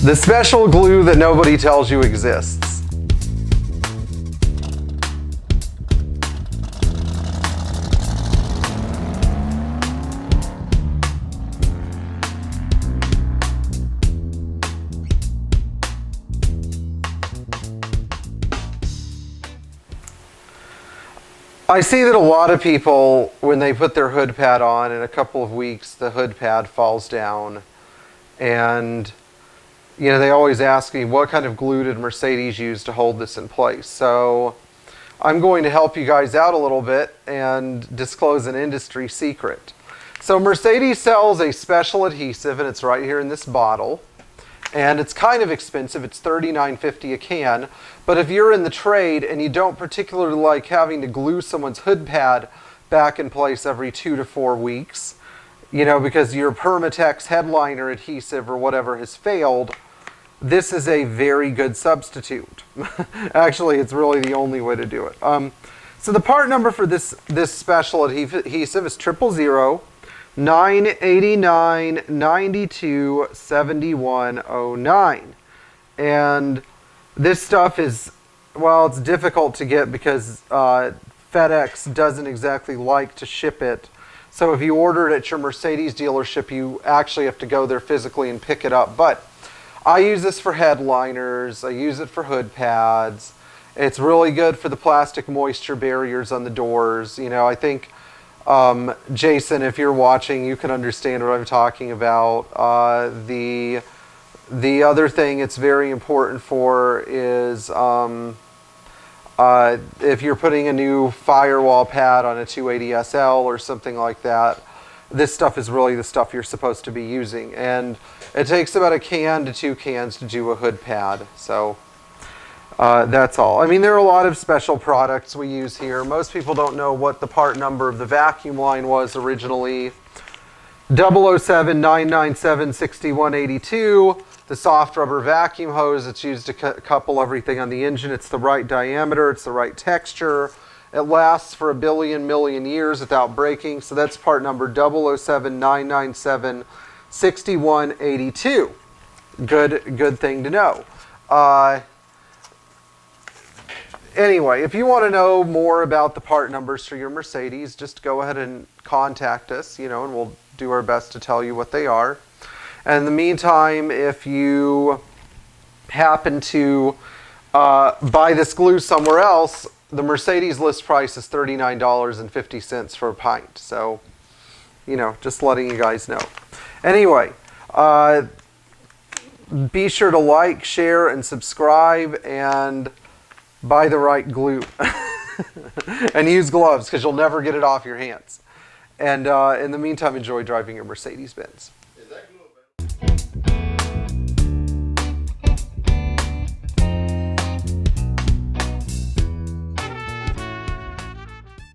The special glue that nobody tells you exists. I see that a lot of people, when they put their hood pad on, in a couple of weeks, the hood pad falls down. And, you know, they always ask me, what kind of glue did Mercedes use to hold this in place? So I'm going to help you guys out a little bit and disclose an industry secret. So Mercedes sells a special adhesive, and it's right here in this bottle. And it's kind of expensive. It's $39.50 a can. But if you're in the trade and you don't particularly like having to glue someone's hood pad back in place every 2 to 4 weeks, you know, because your Permatex headliner adhesive or whatever has failed, this is a very good substitute. Actually, it's really the only way to do it. So the part number for this special adhesive is 000 989 92 7109. And this stuff is, well, it's difficult to get because FedEx doesn't exactly like to ship it. So if you order it at your Mercedes dealership, you actually have to go there physically and pick it up. But I use this for headliners. I use it for hood pads. It's really good for the plastic moisture barriers on the doors. You know, I think Jason, if you're watching, you can understand what I'm talking about. The other thing it's very important for is if you're putting a new firewall pad on a 280 SL or something like that, this stuff is really the stuff you're supposed to be using. And it takes about a can to 2 cans to do a hood pad. So that's all. I mean, there are a lot of special products we use here. Most people don't know what the part number of the vacuum line was originally. 007 997 6182. The soft rubber vacuum hose, it's used to couple everything on the engine. It's the right diameter, it's the right texture. It lasts for a million years without breaking. So that's part number 007 997 6182. Good thing to know. Anyway, if you want to know more about the part numbers for your Mercedes, just go ahead and contact us, you know, and we'll do our best to tell you what they are. And in the meantime, if you happen to buy this glue somewhere else, the Mercedes list price is $39.50 for a pint. So, you know, just letting you guys know. Anyway, be sure to like, share, and subscribe, and buy the right glue. And use gloves, because you'll never get it off your hands. And in the meantime, enjoy driving your Mercedes Benz.